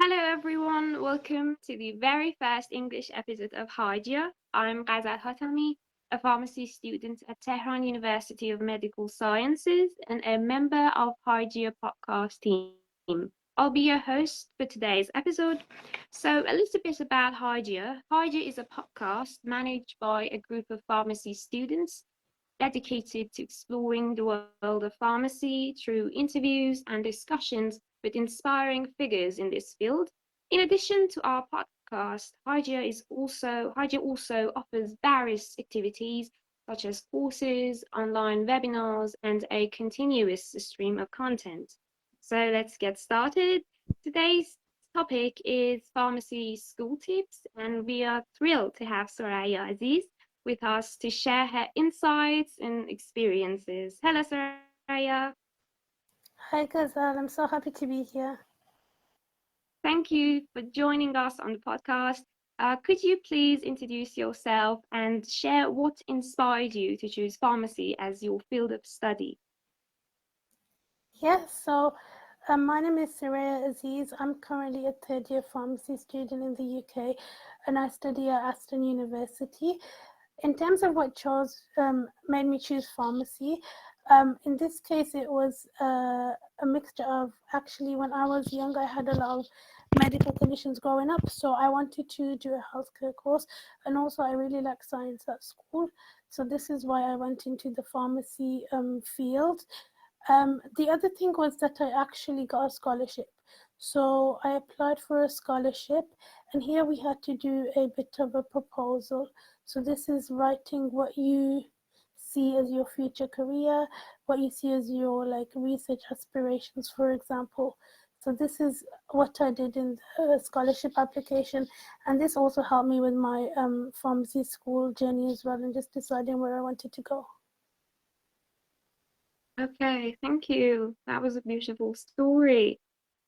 Hello, everyone. Welcome to the very first English episode of Hygieia. I'm Ghazal Hatami, a pharmacy student at Tehran University of Medical Sciences and a member of Hygieia Podcast team. I'll be your host for today's episode. So, a little bit about Hygieia. Hygieia is a podcast managed by a group of pharmacy students dedicated to exploring the world of pharmacy through interviews and discussions with inspiring figures in this field. In addition to our podcast, Hygieia also offers various activities such as courses, online webinars, and a continuous stream of content. So let's get started. Today's topic is pharmacy school tips, and we are thrilled to have Surayyah Aziz with us to share her insights and experiences. Hello, Surayyah. Hi, Ghazal. I'm so happy to be here. Thank you for joining us on the podcast. Could you please introduce yourself and share what inspired you to choose pharmacy as your field of study? My name is Surayyah Aziz. I'm currently a third-year pharmacy student in the UK, and I study at Aston University. In terms of what made me choose pharmacy, in this case, it was a mixture of actually when I was young, I had a lot of medical conditions growing up, so I wanted to do a healthcare course, and also I really like science at school, so this is why I went into the pharmacy field. The other thing was that I actually got a scholarship. So I applied for a scholarship, and here we had to do a bit of a proposal. So this is writing what you see as your future career, what you see as your research aspirations, for example. So this is what I did in the scholarship application, and this also helped me with my pharmacy school journey as well, and just deciding where I wanted to go. Okay, thank you. That was a beautiful story.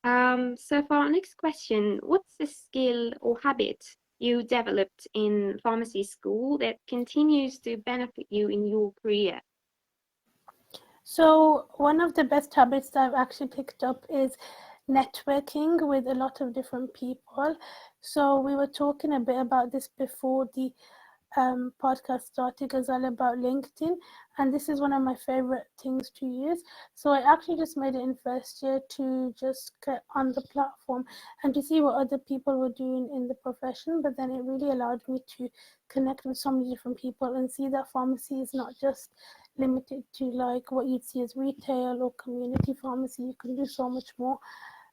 So for our next question, what's the skill or habit you developed in pharmacy school that continues to benefit you in your career? So one of the best habits that I've actually picked up is networking with a lot of different people. So we were talking a bit about this before the podcast started, as well, about LinkedIn, and this is one of my favorite things to use. So I actually just made it in first year to just get on the platform and to see what other people were doing in the profession, but then it really allowed me to connect with so many different people and see that pharmacy is not just limited to like what you'd see as retail or community pharmacy. You can do so much more.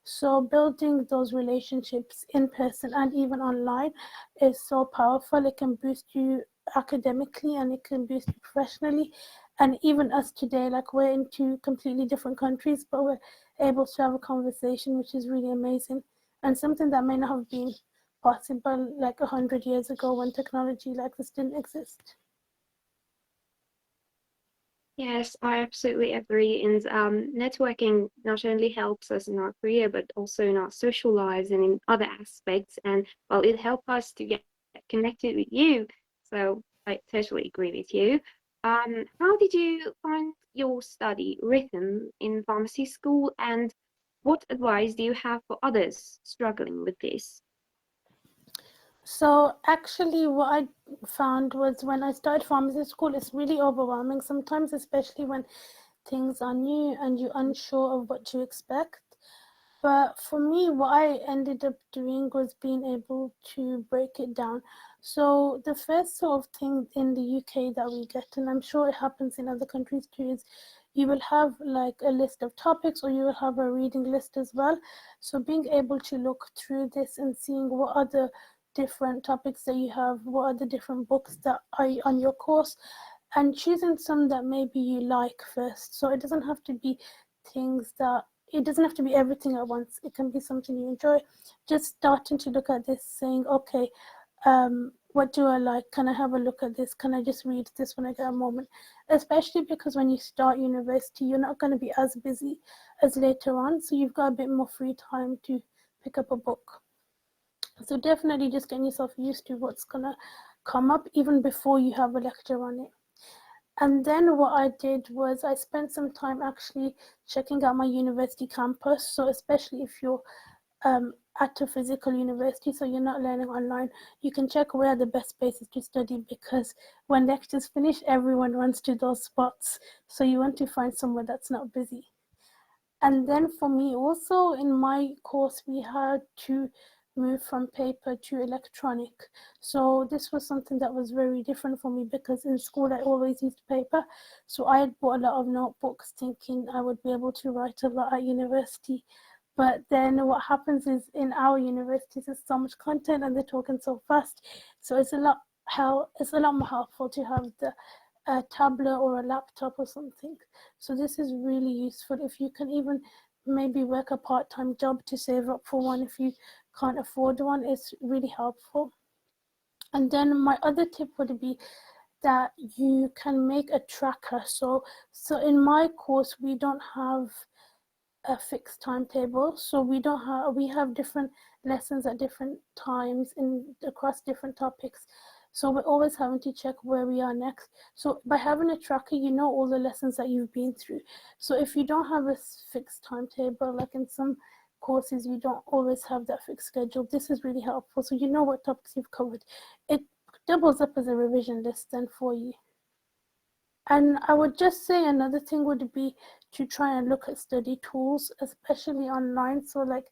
So building those relationships in person and even online is so powerful. It can boost you academically and it can boost you professionally. And even us today, like we're in two completely different countries, but we're able to have a conversation, which is really amazing. And something that may not have been possible like 100 years ago when technology like this didn't exist. Yes, I absolutely agree. And networking not only helps us in our career, but also in our social lives and in other aspects. And well, it helps us to get connected with you. So I totally agree with you. How did you find your study rhythm in pharmacy school, and what advice do you have for others struggling with this? So actually what I found was when I started pharmacy school, it's really overwhelming sometimes, especially when things are new and you're unsure of what to expect. But for me, what I ended up doing was being able to break it down. So the first sort of thing in the UK that we get, and I'm sure it happens in other countries too, is you will have like a list of topics or you will have a reading list as well. So being able to look through this and seeing what are the different topics that you have, what are the different books that are on your course, and choosing some that maybe you like first. So it doesn't have to be things that it doesn't have to be everything at once. It can be something you enjoy. Just starting to look at this, saying, okay, what do I like? Can I have a look at this? Can I just read this when I get a moment? Especially because when you start university, you're not going to be as busy as later on. So you've got a bit more free time to pick up a book. So definitely just getting yourself used to what's going to come up even before you have a lecture on it. And then what I did was I spent some time actually checking out my university campus. So especially if you're at a physical university, so you're not learning online. You can check where are the best places to study, because when lectures finish, everyone runs to those spots. So you want to find somewhere that's not busy. And then for me also, in my course, we had to move from paper to electronic. So this was something that was very different for me, because in school I always used paper. So I had bought a lot of notebooks thinking I would be able to write a lot at university. But then what happens is, in our universities, there's so much content and they're talking so fast. So it's a lot more helpful to have a tablet or a laptop or something. So this is really useful if you can even maybe work a part-time job to save up for one if you can't afford one. It's really helpful. And then my other tip would be that you can make a tracker. So in my course, we don't have a fixed timetable, so we have different lessons at different times across different topics. So we're always having to check where we are next. So by having a tracker, you know all the lessons that you've been through. So if you don't have a fixed timetable, like in some courses you don't always have that fixed schedule, this is really helpful. So you know what topics you've covered. It doubles up as a revision list then for you. And I would just say another thing would be to try and look at study tools, especially online. So like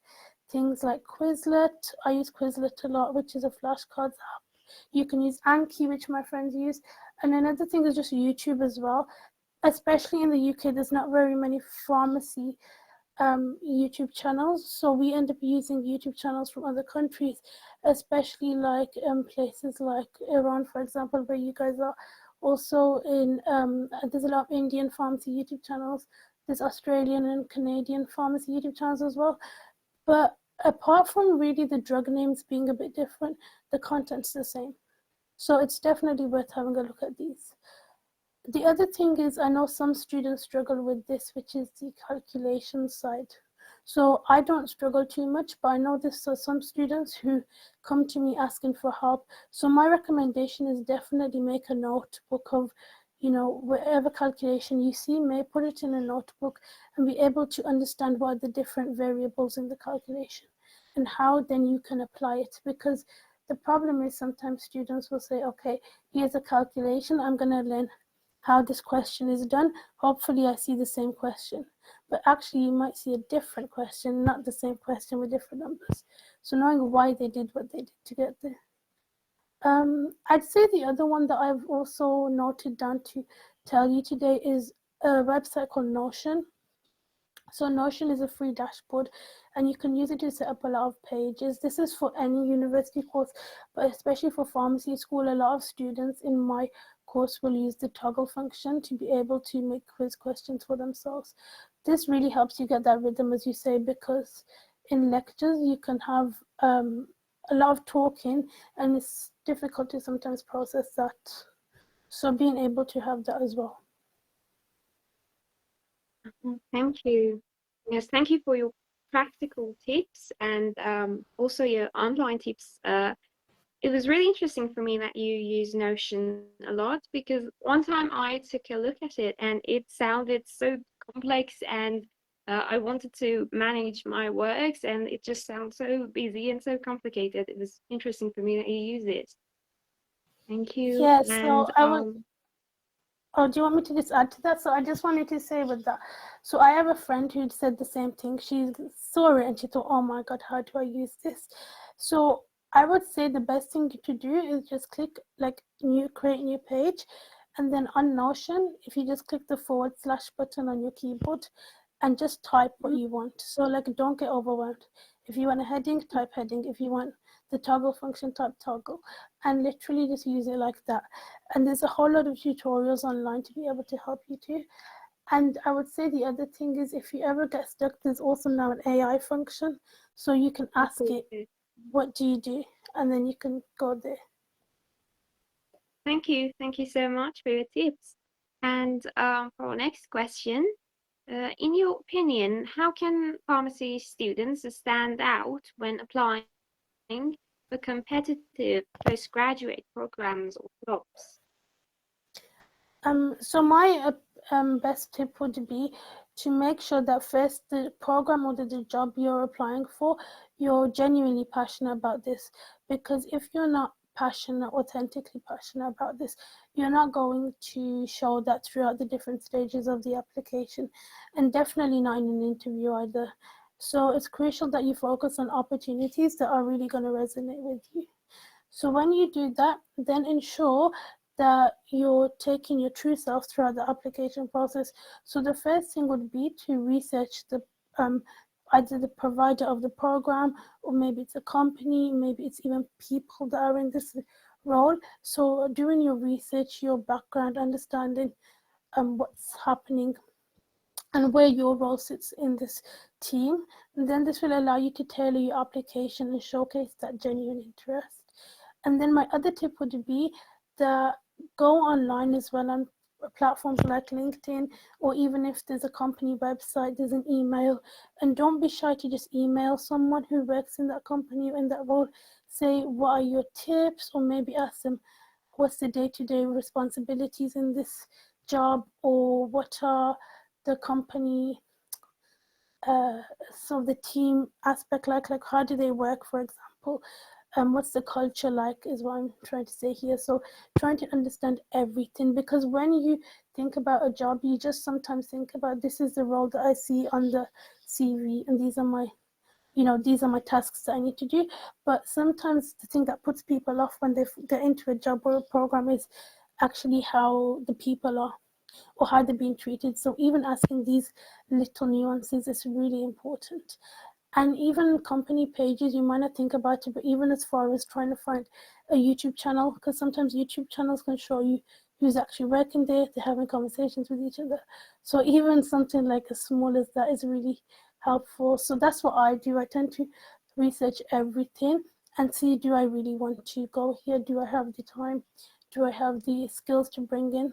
things like Quizlet. I use Quizlet a lot, which is a flashcards app. You can use Anki, which my friends use. And another thing is just YouTube as well. Especially in the UK, there's not very many pharmacy YouTube channels. So we end up using YouTube channels from other countries, especially like places like Iran, for example, where you guys are. Also there's a lot of Indian pharmacy YouTube channels. There's Australian and Canadian pharmacy YouTube channels as well. But apart from really the drug names being a bit different, the content's the same. So it's definitely worth having a look at these. The other thing is, I know some students struggle with this, which is the calculation side. So I don't struggle too much, but I know there's some students who come to me asking for help. So my recommendation is definitely make a notebook of, whatever calculation you see, put it in a notebook and be able to understand what are the different variables in the calculation and how then you can apply it. Because the problem is sometimes students will say, okay, here's a calculation, I'm going to learn how this question is done. Hopefully I see the same question. But actually you might see a different question, not the same question with different numbers. So knowing why they did what they did to get there. I'd say the other one that I've also noted down to tell you today is a website called Notion. So Notion is a free dashboard and you can use it to set up a lot of pages. This is for any university course, but especially for pharmacy school, a lot of students in my course will use the toggle function to be able to make quiz questions for themselves. This really helps you get that rhythm, as you say, because in lectures you can have a lot of talking and it's difficult to sometimes process that. So being able to have that as well. Thank you. Yes, thank you for your practical tips and also your online tips. It was really interesting for me that you use Notion a lot, because one time I took a look at it and it sounded so complex, and I wanted to manage my works and it just sounds so busy and so complicated. It was interesting for me that you use it. Thank you. Yeah, And so I would. Oh, do you want me to just add to that? So I just wanted to say with that. So I have a friend who said the same thing. She saw it and she thought, oh my God, how do I use this? So I would say the best thing to do is just click like create new page. And then on Notion, if you just click the / button on your keyboard and just type what you want. So like, don't get overwhelmed. If you want a heading, type heading. If you want the toggle function, type toggle, and literally just use it like that. And there's a whole lot of tutorials online to be able to help you too. And I would say the other thing is, if you ever get stuck, there's also now an AI function. So you can ask it, what do you do? And then you can go there. Thank you. Thank you so much for your tips. And for our next question, in your opinion, how can pharmacy students stand out when applying for competitive postgraduate programs or jobs? So my best tip would be to make sure that first the program or the job you're applying for, you're genuinely passionate about this. Because if you're not authentically passionate about this, you're not going to show that throughout the different stages of the application, and definitely not in an interview either. So it's crucial that you focus on opportunities that are really going to resonate with you. So when you do that, then ensure that you're taking your true self throughout the application process. So the first thing would be to research the either the provider of the program, or maybe it's a company, maybe it's even people that are in this role. So doing your research, your background, understanding what's happening and where your role sits in this team. And then this will allow you to tailor your application and showcase that genuine interest. And then my other tip would be that go online as well on platforms like LinkedIn, or even if there's a company website, there's an email, and don't be shy to just email someone who works in that company or in that role. Say, what are your tips, or maybe ask them, what's the day-to-day responsibilities in this job, or what are the company so the team aspect like how do they work, for example, what's the culture like is what I'm trying to say here. So trying to understand everything, because when you think about a job, you just sometimes think about, this is the role that I see on the CV, and these are my tasks that I need to do. But sometimes the thing that puts people off when they get into a job or a program is actually how the people are, or how they're being treated. So even asking these little nuances is really important. And even company pages, you might not think about it, but even as far as trying to find a YouTube channel, because sometimes YouTube channels can show you who's actually working there, they're having conversations with each other. So even something like as small as that is really helpful. So that's what I do. I tend to research everything and see, do I really want to go here? Do I have the time? Do I have the skills to bring in?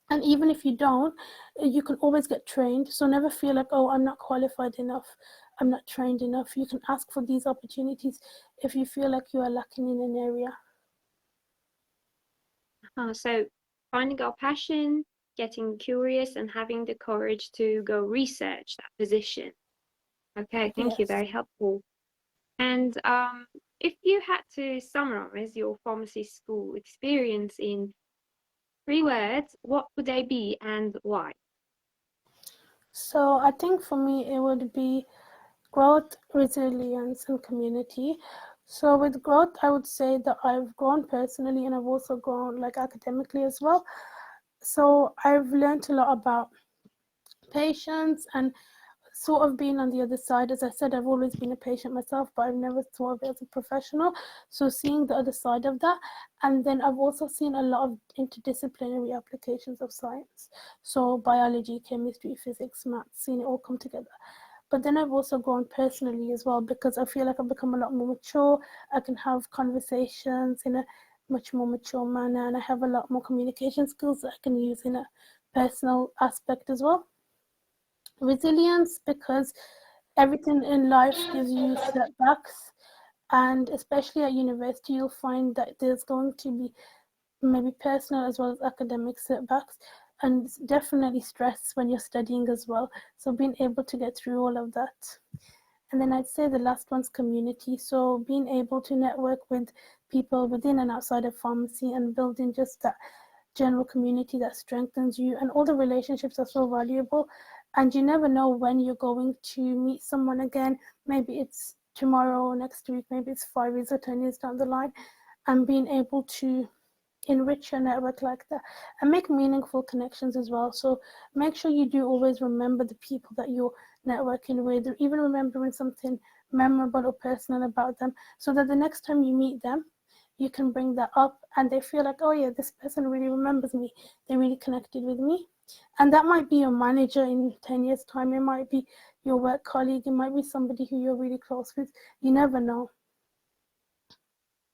And even if you don't, you can always get trained. So never feel like, oh, I'm not qualified enough, I'm not trained enough. You can ask for these opportunities if you feel like you are lacking in an area. So finding our passion, getting curious, and having the courage to go research that position. Okay, thank you, Yes. very helpful. And if you had to summarize your pharmacy school experience in 3 words, what would they be and why? So I think for me, it would be growth, resilience, and community. So with growth, I would say that I've grown personally, and I've also grown like academically as well. So I've learned a lot about patience and sort of being on the other side. As I said, I've always been a patient myself, but I've never thought of it as a professional. So seeing the other side of that. And then I've also seen a lot of interdisciplinary applications of science. So biology, chemistry, physics, maths, seeing it all come together. But then I've also grown personally as well, because I feel like I've become a lot more mature. I can have conversations in a much more mature manner, and I have a lot more communication skills that I can use in a personal aspect as well. Resilience, because everything in life gives you setbacks, and especially at university, you'll find that there's going to be maybe personal as well as academic setbacks, and definitely stress when you're studying as well. So being able to get through all of that. And then I'd say the last one's community. So being able to network with people within and outside of pharmacy, and building just that general community that strengthens you, and all the relationships are so valuable, and you never know when you're going to meet someone again. Maybe it's tomorrow or next week, maybe it's 5 years or 10 years down the line, and being able to enrich your network like that and make meaningful connections as well. So make sure you do always remember the people that you're networking with, or even remembering something memorable or personal about them, so that the next time you meet them, you can bring that up and they feel like, oh yeah, this person really remembers me, they really connected with me. And that might be your manager in 10 years time, it might be your work colleague, it might be somebody who you're really close with. You never know.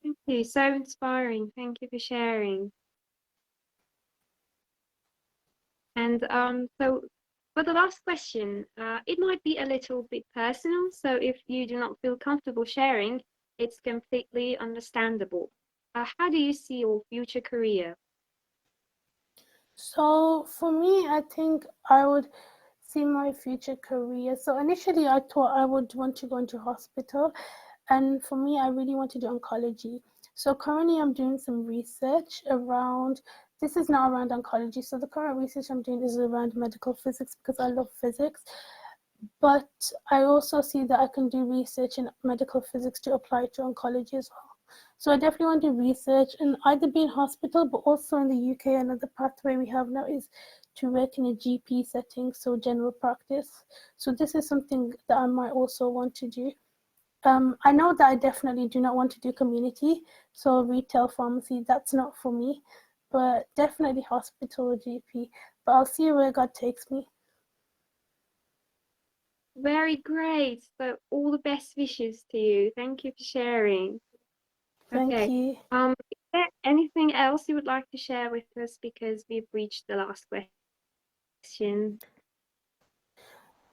Thank you, so inspiring. Thank you for sharing. And so for the last question, it might be a little bit personal, so if you do not feel comfortable sharing, it's completely understandable. How do you see your future career? So for me, I think I would see my future career. So initially I thought I would want to go into hospital, and for me I really want to do oncology. So currently I'm doing some research around, this is now around oncology. So the current research I'm doing is around medical physics because I love physics. But I also see that I can do research in medical physics to apply to oncology as well. So I definitely want to do research and either be in hospital, but also in the UK, another pathway we have now is to work in a GP setting, so general practice. So this is something that I might also want to do. I know that I definitely do not want to do community, so retail pharmacy, that's not for me, but definitely hospital or GP. But I'll see where God takes me. Very great. So all the best wishes to you. Thank you for sharing. Thank Okay. you. Is there anything else you would like to share with us, because we've reached the last question?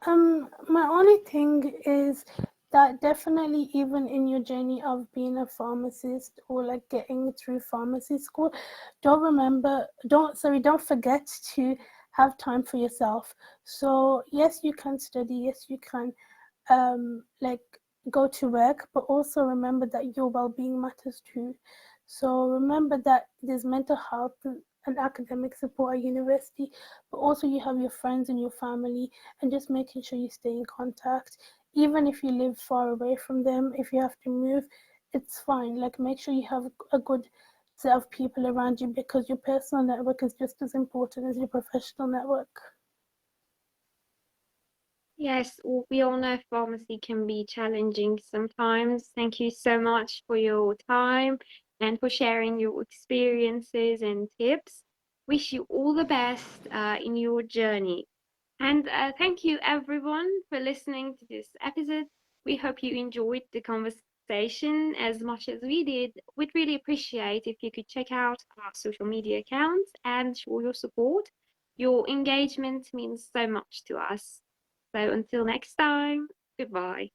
My only thing is that definitely even in your journey of being a pharmacist or like getting through pharmacy school, don't forget to have time for yourself. So yes, you can study, yes, you can like go to work, but also remember that your well-being matters too. So remember that there's mental health and academic support at university, but also you have your friends and your family, and just making sure you stay in contact. Even if you live far away from them, if you have to move, it's fine. Like make sure you have a good set of people around you, because your personal network is just as important as your professional network. Yes, we all know pharmacy can be challenging sometimes. Thank you so much for your time and for sharing your experiences and tips. Wish you all the best in your journey. And thank you everyone for listening to this episode. We hope you enjoyed the conversation as much as we did. We'd really appreciate if you could check out our social media accounts and show your support. Your engagement means so much to us. So until next time, goodbye.